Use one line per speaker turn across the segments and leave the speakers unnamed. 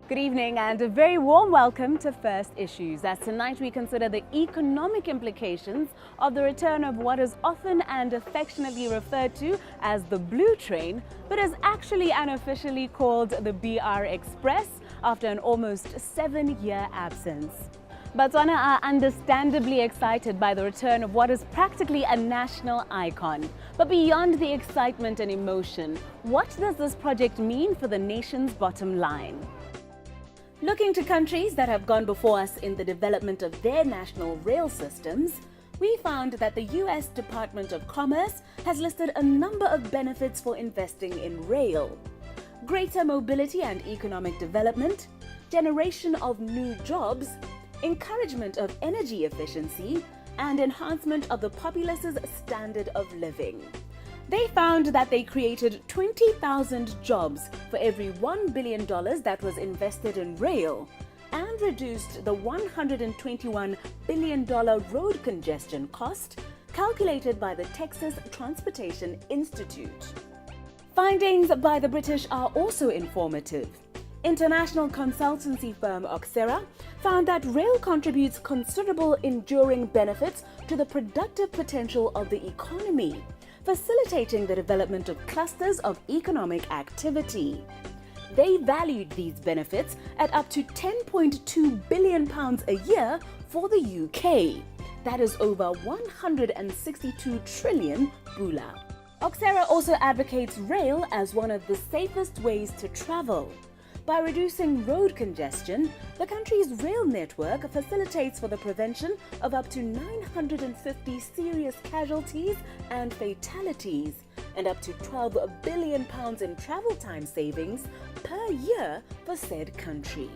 Good evening and a very warm welcome to First Issues. As tonight we consider the economic implications of the return of what is often and affectionately referred to as the Blue Train, but is actually unofficially called the BR Express after an almost 7-year absence. Botswana are understandably excited by the return of what is practically a national icon. But beyond the excitement and emotion, what does this project mean for the nation's bottom line? Looking to countries that have gone before us in the development of their national rail systems, we found that the US Department of Commerce has listed a number of benefits for investing in rail. Greater mobility and economic development, generation of new jobs, encouragement of energy efficiency, and enhancement of the populace's standard of living. They found that they created 20,000 jobs for every $1 billion that was invested in rail and reduced the $121 billion road congestion cost calculated by the Texas Transportation Institute. Findings by the British are also informative. International consultancy firm Oxera found that rail contributes considerable enduring benefits to the productive potential of the economy, facilitating the development of clusters of economic activity. They valued these benefits at up to £10.2 billion a year for the UK. That is over 162 trillion pula. Oxera also advocates rail as one of the safest ways to travel. By reducing road congestion, the country's rail network facilitates for the prevention of up to 950 serious casualties and fatalities, and up to £12 billion in travel time savings per year for said country.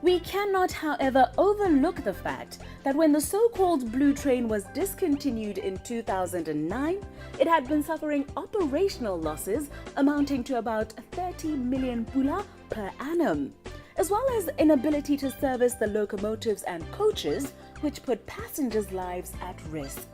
We cannot, however, overlook the fact that when the so-called Blue Train was discontinued in 2009, it had been suffering operational losses amounting to about 30 million pula per annum, as well as inability to service the locomotives and coaches, which put passengers' lives at risk.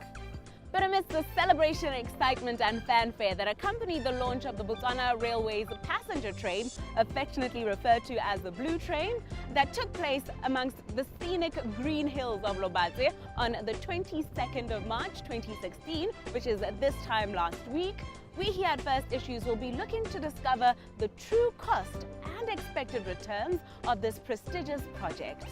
But amidst the celebration, excitement and fanfare that accompanied the launch of the Botswana Railways passenger train, affectionately referred to as the Blue Train, that took place amongst the scenic green hills of Lobatse on the 22nd of March 2016, which is this time last week, we here at First Issues will be looking to discover the true cost and expected returns of this prestigious project.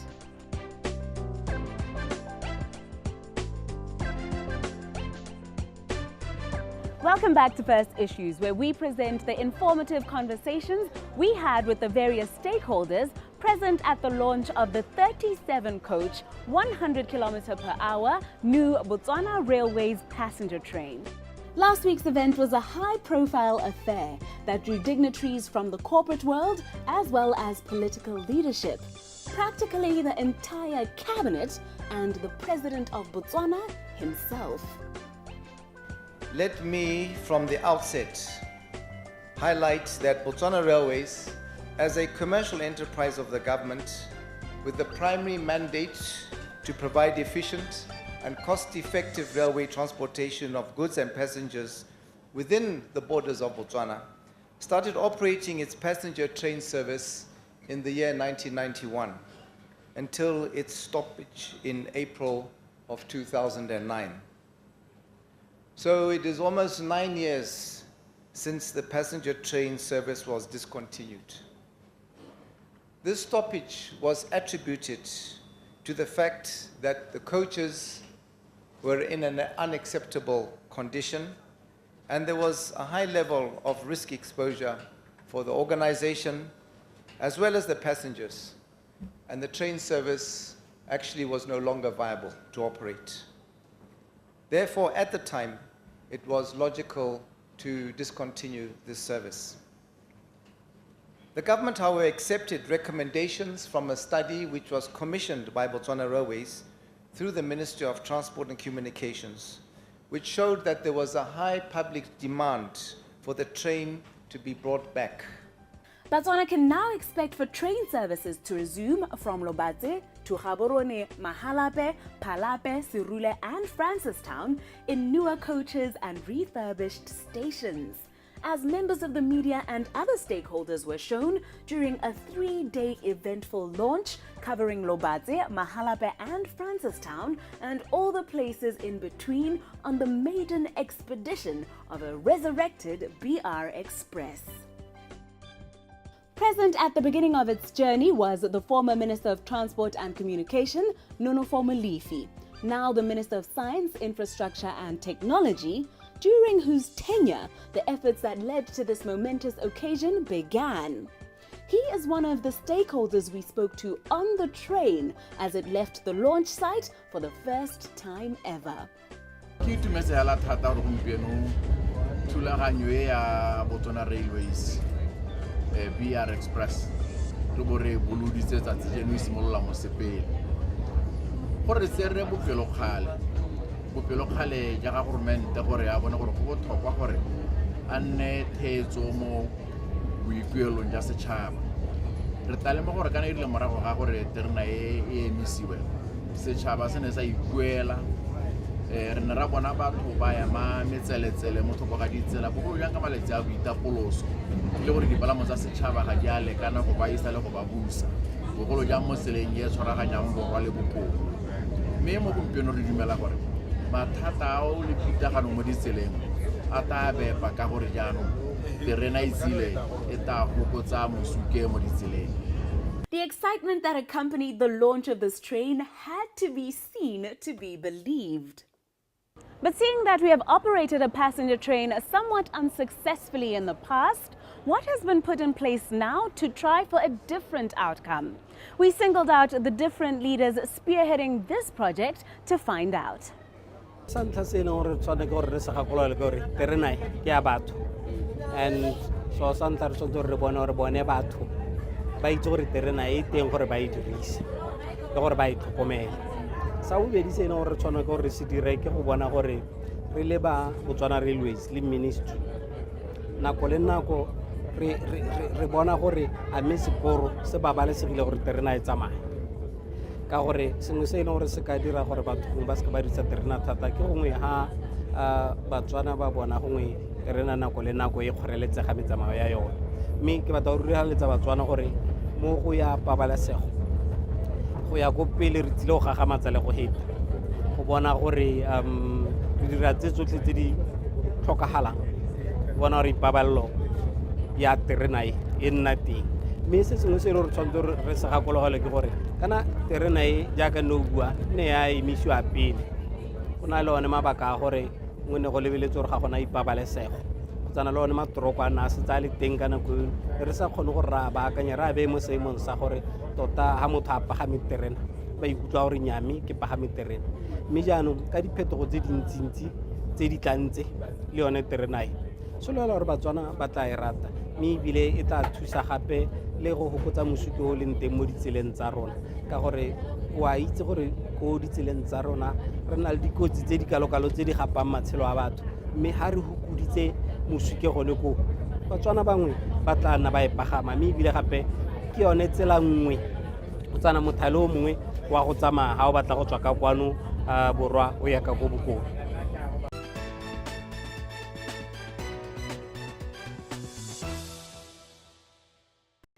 Welcome back to First Issues, where we present the informative conversations we had with the various stakeholders present at the launch of the 37-coach, 100 km/h new Botswana Railways passenger train. Last week's event was a high-profile affair that drew dignitaries from the corporate world as well as political leadership, practically the entire cabinet and the President of Botswana himself.
Let me, from the outset, highlight that Botswana Railways, as a commercial enterprise of the government, with the primary mandate to provide efficient and cost-effective railway transportation of goods and passengers within the borders of Botswana, started operating its passenger train service in the year 1991 until its stoppage in April of 2009. So it is almost 9 years since the passenger train service was discontinued. This stoppage was attributed to the fact that the coaches were in an unacceptable condition and there was a high level of risk exposure for the organization as well as the passengers, and the train service actually was no longer viable to operate. Therefore, at the time, it was logical to discontinue this service. The government, however, accepted recommendations from a study which was commissioned by Botswana Railways through the Ministry of Transport and Communications, which showed that there was a high public demand for the train to be brought back.
Botswana can now expect for train services to resume from Lobatse to Gaborone, Mahalape, Palape, Sirule and Francistown in newer coaches and refurbished stations. as members of the media and other stakeholders were shown during a 3-day eventful launch covering Lobatse, Mahalape and Francistown and all the places in between on the maiden expedition of a resurrected BR Express. Present at the beginning of its journey was the former Minister of Transport and Communication, Nonofo Molefe, now the Minister of Science, Infrastructure and Technology, during whose tenure the efforts that led to this momentous occasion began. He is one of the stakeholders we spoke to on the train as it left the launch site for the first time ever.
Ke itumetsela thata gore gompieno thulaganyo e ya Botswana Railways BR Express re bo re boloditse tsatsi jeno e simolola mo sepele gore se re bopelokgale jaaka governmente gore a bone gore go botlhokwa gore a nne theetso mo boikuelong ja setšhaba re talemo gore kana irile morago ga gore terena e emisiwe setšhaba se ne sa ikuela re ne ra bona batho ba ya ma metseletsele mo thoko ga ditsela bogolo jang ka maletsi a boitapoloso le gore dipalamo tsa setšhaba ga di a lekana go ba isa le go ba busa bogolo jang mo tseleng e tshwaraganyang borwa le bokobo mme mo gompieno re dumela gore mathata ao le pitagano mo ditseleng a ta bepa ka gore jaanong terena e tsile e ta fokotsa mosuke mo ditseleng.
The excitement that accompanied the launch of this train had to be seen to be believed. But seeing that we have operated a passenger train somewhat unsuccessfully in the past, what has been put in place now to try for a different outcome? We singled out the different leaders spearheading this project to find out.
Santa se no re tsone go re se gakolola gore terena ke ya batho and so santa re tsone re bona batho ba itse gore terena e teng gore ba e dirise le gore ba e tlhokomele sa o be di se no re tsone go re se dire ke go bona gore re le ba Botswana Railways le ministry nako le nako re bona gore a me seporo se babalesegile gore terena e tsamaye ka gore sengwe se eno gore se ka dira gore batho ba se ka ba dirisa terena thata ke gongwe ha Batswana ba bona gongwe terena nako le nako e kgoreletsega metsamao ya yone mme ke batla go ruraletsa Batswana gore mo go ya pabalesego go ya go pele re tsile go gagamatsa le go heta go bona gore re dira tse tsotlhe tse di tlhokagalang bona gore ipabalelo ya terena e nna teng mme se sengwe se re tshwanetse re se gakologele ke gore kana terena e jaaka no bua ne ya emisiwa pele go na le one mabaka a gore ngwe ne go lebeletse gore ga gona ipabalesego go tsana le one matoroko a na se tsa le teng ka nako re sa kgone gore ra baakanya ra be mo seemong sa gore tota ha motho a pagame terena ba ikutlwa gore nyame ke pagame terena mme jaanong ka diphetogo tse dintsintsi tse di tlantse le yone terena e so le gore Batswana ba tla e rata mme ebile e tla thusa gape le go hokotsa mosuke o leng teng mo ditseleng tsa rona ka gore wa itse gore ko ditseleng tsa rona re na le dikotsi tse di kalokalo tse di gapang matshelo a batho mme ha re hukoditse mosuke gone ko Batswana bangwe ba tla nna ba e pagama mme ebile gape ke yone tsela nngwe go tsana mothale o mongwe wa go tsamaya ha o batla go tswa ka kwano borwa o ya ka go bokone.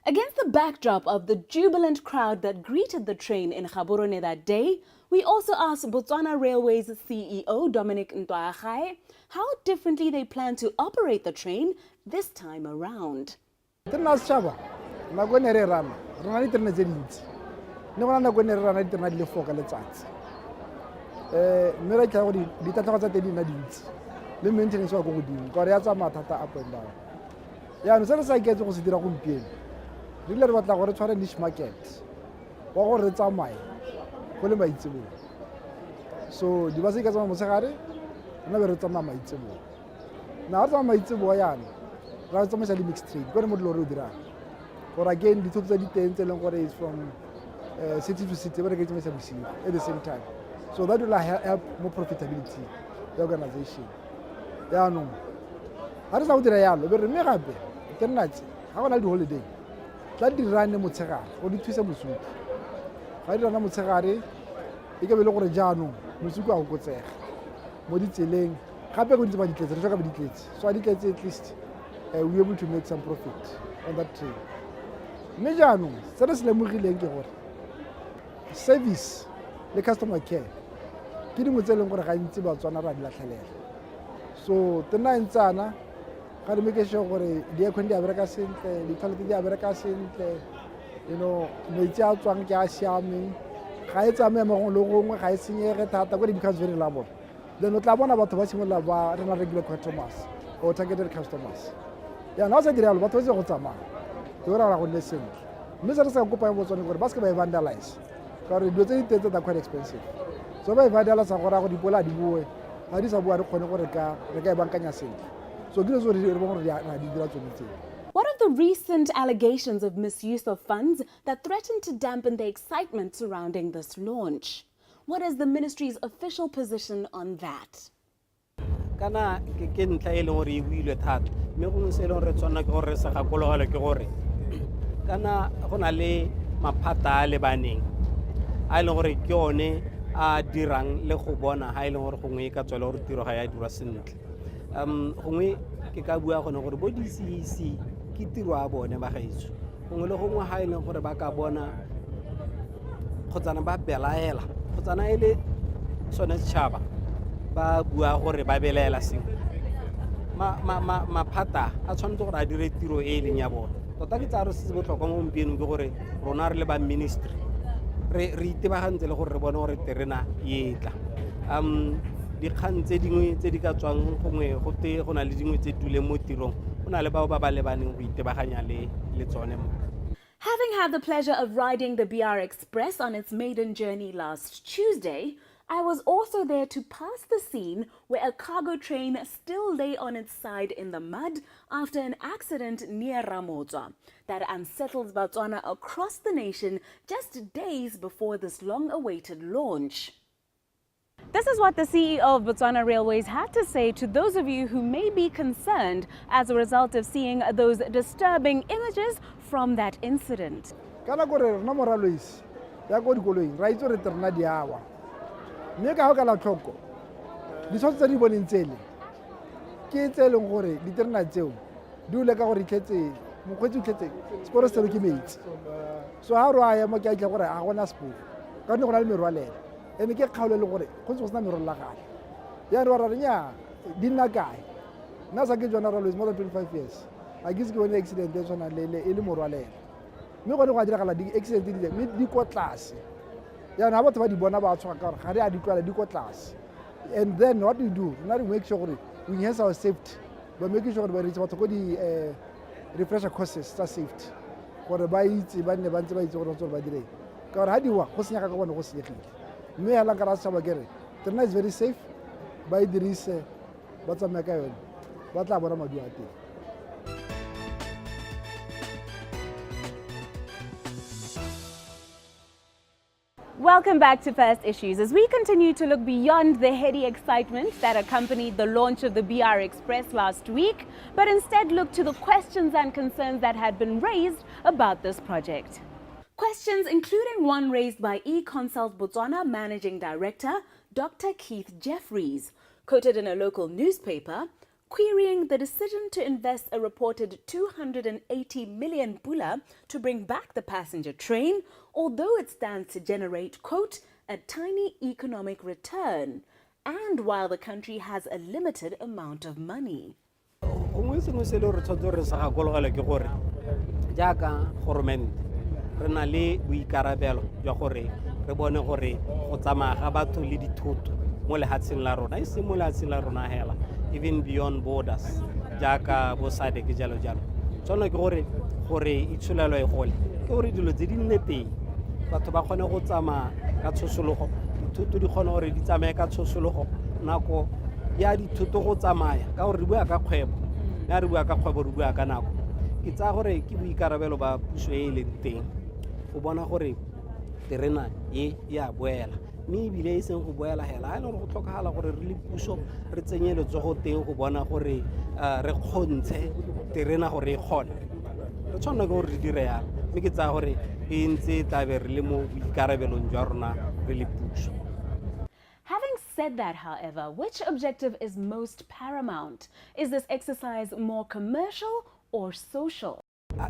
Against the backdrop of the jubilant crowd that greeted the train in Gaborone that day, we also asked Botswana Railways CEO Dominic Ntwagai how differently they plan to operate the train this time around.
Terena setšhaba nako ne re rana re na le terena tse dintsi ne gona nako ne re rana diterena di le 4 ka letsatsi mme re tla go ditatlago tsa teng di nna dintsi le maintenance wa go godimo ka gore ya tsamaya thata up and down yaanong se re sa iketse go se dira gompieno re ile re batla gore re tshware niche market wa gore re tsamaye go le maitseboa so di ba se ka tsamaya mosegare rena be re tsamaya maitseboa na re tsamaya maitseboa yana ra tsamaisa di mixed trade gore mo dilo re o dirang gore again dithoto tsa diteng tse e leng gore is from city to city re ka tsamaisa bosigo at the same time so that will help more profitability the organization yaanong ga re sa go dira yalo be re mme gape ternatse ga go na le di-holiday tla di rane motshegare go di thusa mosuku ga di rana motshegare e ka be le gore jaanong mosuku a go kotsega mo ditseleng gape go ntse ba ditletse re tsoka ba ditletse so a ditletse at least we were able to make some profit on that trade. Mme jaanong se re se lemogileng ke gore service le customer care ke dingwe tse e leng gore gantsi batswana ra di latlhelela. So tena ntsana ga re make sure gore di-aircon di a bereka sentle, di-toilet di a bereka sentle, metsi a tswang ke a siameng, ga e tsamaye mo gongwe le gongwe, ga e senyege thata, gore it becomes very reliable. Then o tla bona batho ba simolola ba rena regular customers or targeted customers. Ya na se diralo batho ba se go tsamaya ke gore ra go nne sentle. Mme se re sa kopa botsone gore ba se ba vandalize ka gore dilo tse di tetse da quite expensive. So ba vandalize gore go dipola di bue ga di sa bua re kgone gore re ka e bankanya sentle. So ke so re bona gore di dira tsone tse.
What of the recent allegations of misuse of funds that threatened to dampen the excitement surrounding this launch? What is the ministry's official position on that?
Kana ke ntla e le gore e builwe thata mme go se le gore tswana ke gore se gakologela ke gore kana go na le maphata a lebaneng a ile gore ke one a dirang le go bona ha ile gore gongwe ka tswela gore tiro ga ya dira sentle gongwe ke ka bua gone gore bo DCC ke tiro a bone ba gaetso gongwe le gongwe ha ile gore ba ka bona khotsana ba belaela khotsana ile sone tshaba ba bua gore ba belaela seng maphata a tshwanetse gore a dire tiro e leng ya bone tota ke tsa re se botlhokwa mo gompienong ke gore rona re le ba ministry re itebagantse le gore re bone gore terena e tla dikgang tse dingwe tse di ka tswang gongwe go na le dingwe tse dule mo tirong go na le bao ba ba lebaneng go itebaganya le tsone mo.
Having had the pleasure of riding the BR Express on its maiden journey last Tuesday, I was also there to pass the scene where a cargo train still lay on its side in the mud after an accident near Ramotsa that unsettles Botswana across the nation just days before this long-awaited launch. This is what the CEO of Botswana Railways had to say to those of you who may be concerned as a result of seeing those disturbing images from that incident.
Kana gore rena moraloisi ya go dikoloing ra itse re terena di awa mme ka go ka la tlhoko di tshotse di boneng tsele ke tse leng gore di terena tseo di ule ka gore itletse mokgwetsi o tletse sporo se ke metsi so ha ro aya mo ke a itla gore a gona sporo ka nne go na le merwalela ene ke kgaolo le gore go se go sena merwalela gale ya re wa ra nya di nna kae nna sa ke jona raloisi more than 25 years a ke se ke bone accident e tshwana le e le morwalela mme go ne go a diragala di-accident di ko tlase yaanong ga batho ba di bona ba tshoga ka gore ga re a di tlwala di ko tlase and then what we do rena re make sure gore we enhance our safety by making sure gore ba reitse batho ko di-refresher courses tsa safety gore ba itse ba nne ba ntse ba itse gore ba direng ka gore ga diwa go senyaka ka bone go senyegile mme helang ka ra setšhaba kere terena is very safe ba e dirise ba tsamaya ka yone ba tla bona maduo a teng.
Welcome back to First Issues as we continue to look beyond the heady excitement that accompanied the launch of the BR Express last week, but instead look to the questions and concerns that had been raised about this project. Questions including one raised by eConsult Botswana Managing Director Dr. Keith Jeffries, quoted in a local newspaper, querying the decision to invest a reported 280 million pula to bring back the passenger train, although it stands to generate, quote, a tiny economic return, and while the country has a limited amount of money.
Re na le boikarabelo jwa gore re bone gore go tsamaya ga batho le dithoto mo lehatsheng la rona e se mo lehatsheng la rona hela even beyond borders jaaka bo SADC ke jalo tsone ke gore itshulelo e gole ke gore dilo tse di nne teng batho ba kgone go tsamaya ka tshosologo dithoto di kgone gore di tsamaye ka tshosologo nako ya dithoto go tsamaya ka gore re bua ka kgwebo ya re bua ka kgwebo re bua ka nako ke tsa gore ke boikarabelo ba puso e leng teng o bona gore terena e ya boela mme ebile e seng go boela hela ha e le go tlhokagala gore re le puso re tsenye letsogo teng go bona gore re kgontshe terena gore e kgone re tshwanela ke gore re dire yalo mme ke tsaya gore e ntse tlabe re le mo boikarabelong jwa rona re le puso.
Having said that, however, which objective is most paramount? Is this exercise more commercial or social?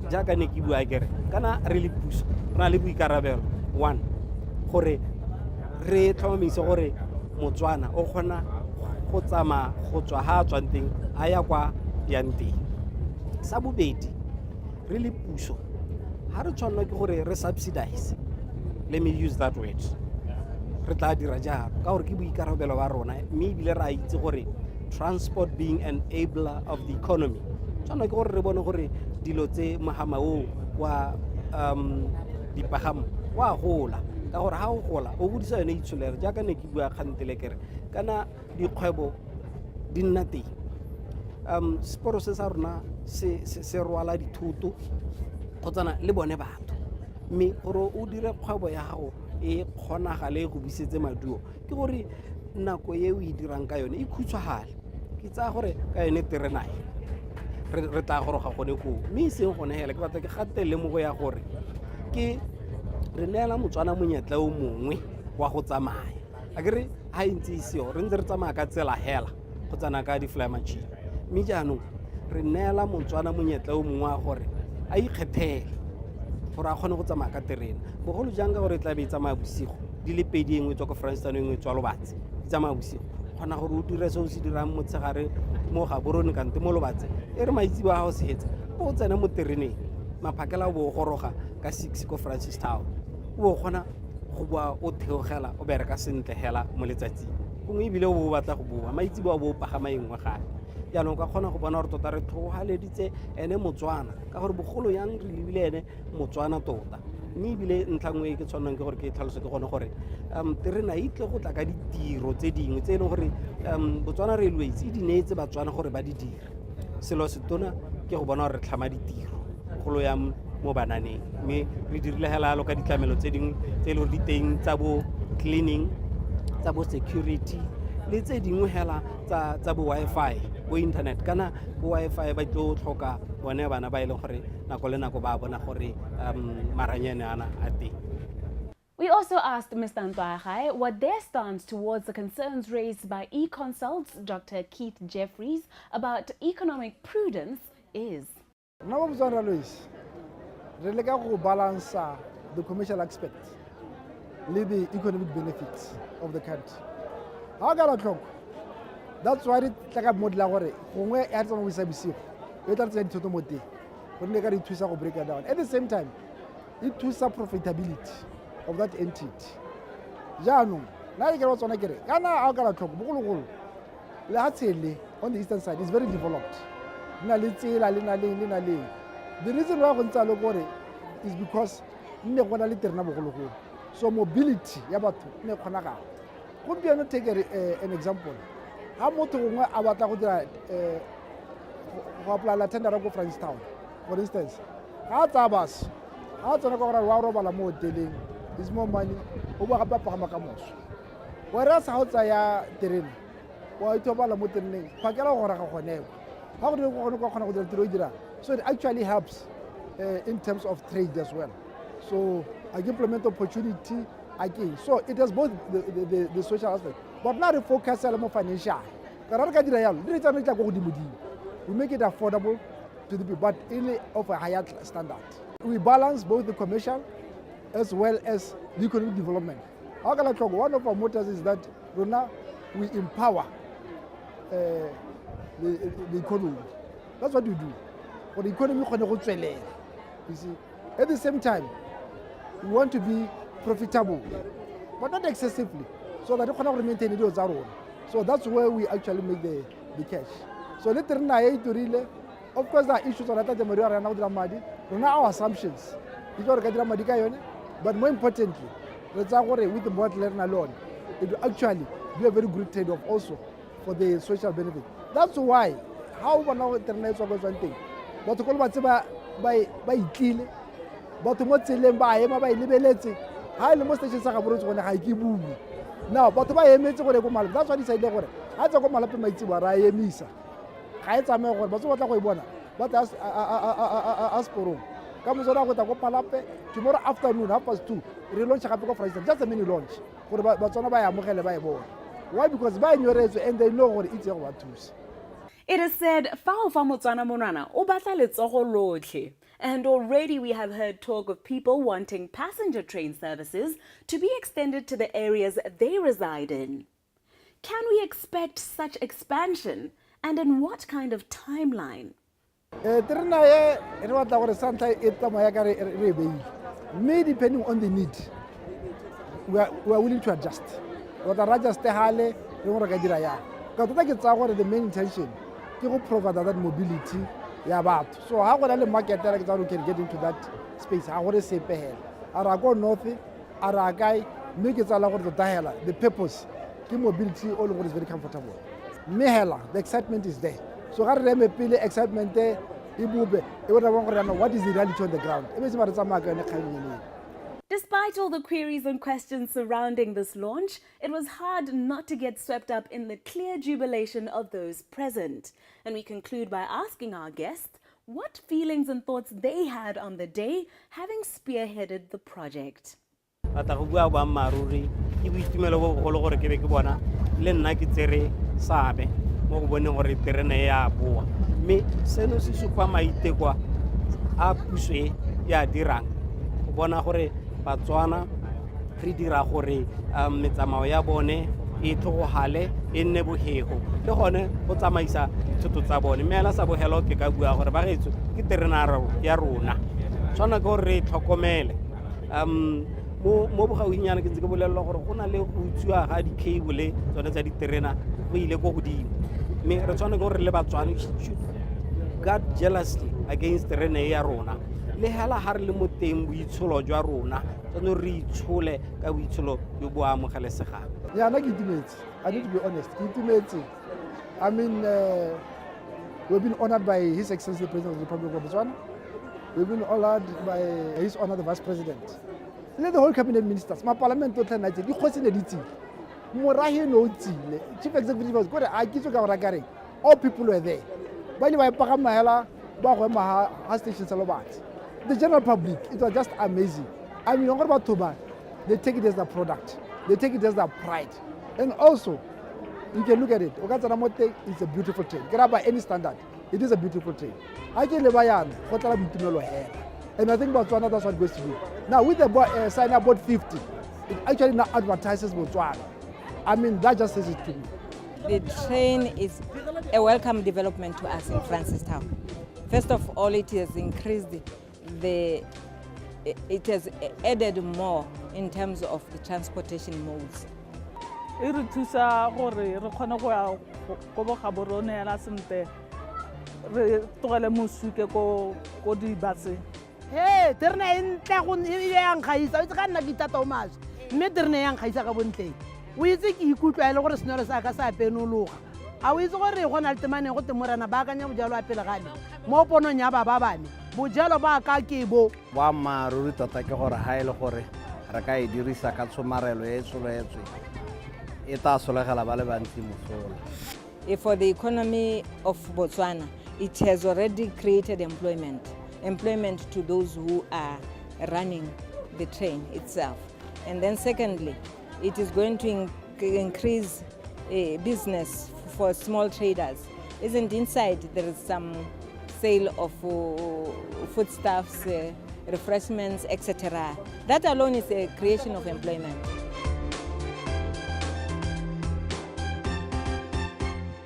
Jaaka ne ke bua kere kana re le puso re na le boikarabelo one gore re tlhomamise gore Motswana o kgona go tsama go tswa ha tswang teng a ya kwa yang teng. Sa bobedi re le puso ha re tshwanela ke gore re subsidize, let me use that word, re tla dira jalo ka gore ke boikarabelo ba rona mme ebile ra itse gore transport being an enabler of the economy tshwanela ke gore re bone gore dilo tse mogama o wa dipagamo wa gola ka gore ha o gola o godisa yone itsholere jaaka ne ke bua kgantele kere kana dikgwebo di nna teng. Seporo se sa rona se rwala dithoto kgotsana le bone batho mme gore o dire kgwebo ya gago e kgonagale go bisetse maduo ke gore nako e o e dirang ka yone e khutshwagale ke tsaya gore ka yone terenae re tla goroga gone koo mme seng gone hela ke batla ke gatelle mo go ya gore ke re neela Motswana monyetla o mongwe wa go tsamaya a kere ha ntse iseo re ntse re tsamaya ka tsela hela go tsana ka di-fly machine mme jaanong re neela Motswana monyetla o mongwe wa gore a ikgethele gore a kgone go tsamaya ka terena bogolo jang ka gore e tla be e tsamaya bosigo di le pedi engwe tswa ko Francistan engwe tswa Lobatse di tsamaya bosigo kgona gore o dire se o se dirang motshegare mo Gaborone kante mo Lobatse e re maitsi ba gago se hetsa o tsena mo tereneng maphakela o bo o goroga ka 6 ko Francistown o kgona go bua o theogela o bereka sentle hela mo letsatsing gongwe ebile o bo o batla go bua maitsi ba bo o pagama engwe gape jaanong ka kgona go bona gore tota re thogaleditse ene Motswana ka gore bogolo yang re lebile ene Motswana tota mme ebile ntlha nngwe e ke tshwanang ke gore ke tlhalose ke gone gore terena e tle go tla ka ditiro tse dingwe tse e leng gore Botswana Railways e di neetse Batswana gore ba di dire selo se tona ke go bona gore re tlhama ditiro golo ya mo bananeng mme re dirile helalo ka ditlamelo tse dingwe tse e le gore di teng tsa bo cleaning tsa bo security le tse dingwe hela tsa bo Wi-Fi bo internet kana bo Wi-Fi ba tlo tlhoka bone bana ba ile gore nako le nako ba bona gore maranyane ana a teng.
We also asked Mr. Ntwagai what their stance towards the concerns raised by e-consults Dr. Keith Jeffries about economic prudence is.
Nna ba Botswana Railways re leka go balance the commercial aspect le the economic benefits of the country. How ka la tlhoko that's why re tla ka modela gore gongwe e a tsama go isa bosigo e tla tsaya dithoto mo teng gore le ka di thusa go break it down at the same time it thusa profitability of that entity. Jaanong nna ke re tsona kere kana a ka la tlhoko bogologolo le ha tshele on the eastern side is very developed na le tsela le na le the reason why go ntsa le gore is because nne gona le terena bogologolo so mobility ya batho ne kgonaga go biano take an example ha motho gongwe a batla go dira go apply tender go Francistown for instance ha tsa bus ha tsena go gore wa robala mo hoteleng is more money o ba gape pagama ka moso whereas ha o tsa ya terena wa itobala mo tereneng phakela go raga gonego ha go re go kgona go dira tiro dira so it actually helps in terms of trade as well so I implement opportunity again so it has both the social aspect but now the focus is more financial we make it affordable to the people but in of a higher standard we balance both the commercial as well as the economic development. One of our mottos is that we empower the economy. That's what we do. For the economy, you see. At the same time, we want to be profitable, but not excessively, so that we can maintain it our own. So that's where we actually make the cash. So later of course, there are issues on that. Our assumptions. But more importantly, with the board learn alone, it will actually be a very good trade-off also for the social benefit. That's why, how we now internet is one thing. But to call by kill, but to what tell by liberating, high the most stations are going to hike boom. Now, but by a minute, that's what he said. I talk about my Tiwara, Misa. I tell me what I want, but as for tomorrow afternoon, 2:30, relaunch for instance, just a mini launch. For Botswana by a Why? Because ba nyoretswe and they know gore it's go ba thusa.
It is said, "Fa o fa Motswana monwana, o batla letsogo lotlhe." And already we have heard talk of people wanting passenger train services to be extended to the areas they reside in. Can we expect such expansion, and in what kind of timeline?
Terena ye re batla gore santa e tsamaya ka re beile. Me depending on the need, we are willing to adjust. Re tla adjust hale re gore ka dira yang. Ka tota ke tsa gore the main intention ke go provide that mobility ya batho. So ha gona le market ya ke tsa gore can get into that space ha gore sepe hela. Ara go north, ara kai, me ke tsala gore tota hela. The purpose ke mobility all over is very comfortable. Me hela, the excitement is there. So ga re me pele excitement e bube e bona bang gore what is the reality on the ground. E be se ba re tsamaya ka ne kganyeng.
Despite all the queries and questions surrounding this launch, it was hard not to get swept up in the clear jubilation of those present. And we conclude by asking our guests what feelings and thoughts they had on the day, having spearheaded the project.
Batla go bua ba maruri ke boitumelo bo bogolo gore ke be ke bona le nna ke tsere sabe mo go boneng gore terene ya boa mme seno se supa maitekwa a puso e ya dirang go bona gore Batswana re dira gore metsamao ya bone e thogogale e nne bohego le gone go tsamaisa dithoto tsa bone mme ala sa bogelo ke ka bua gore ba getso ke terena ya rona tshwana ke gore re tlhokomele mo bogauhinyana ke ntse ke bolelelwa gore go na le go utswiwa ga di-cable tsone tsa diterena go ile go godimo mme re tshwane ke gore le Batswana God jealously against terene ya rona le hela ha re le mo teng boitsholo jwa rona tsone re itshole ka boitsholo jo bo amogelesegang.
Yeah, I need to be honest. I mean, we've been honored by His Excellency the President of the Republic of Botswana. We've been honored by His Honor the Vice President. Let the whole cabinet ministers, my parliament total night, the question is Morahi no Chief Executive was good. I give you all people were there. By the way, Pakamahela, Bahama, Station Salobat. The general public, it was just amazing. I mean, what about Toba? They take it as a product. They take it as a pride. And also, you can look at it. Okazaramote is a beautiful train. Get up by any standard. It is a beautiful train. I can live and I think Botswana, that's what it goes to do. Now, with the sign about 50, it actually now advertises Botswana. I mean, that just says it to me.
The train is a welcome development to us in Francistown. First of all, it has increased it has added more in terms of the transportation modes.
E re thusa gore re kgone go ya go bogaborone ya la sente re tlogele mosuke ko di-buseng.
Hey, terena e ntle go e yang gaisa o itse ka nna ke itata o maswe mme terena e yang gaisa ka bontleng o itse ke ikutlwa e le gore senore sa ka sa penologa a o itse gore go na le temaneng go temorana ba akanya bojalo a pele gane mo ponong ya ba bane bojalo ba ka ke bo
boammaaruri tota ke gore ga e le gore re ka e dirisa ka tshomarelo e tsholetswe e tla solegela ba le bantsi mosola.
For the economy of Botswana, it has already created employment to those who are running the train itself. And then secondly, it is going to increase business for small traders. Isn't inside there is some sale of foodstuffs, refreshments, etc. That alone is a creation of employment.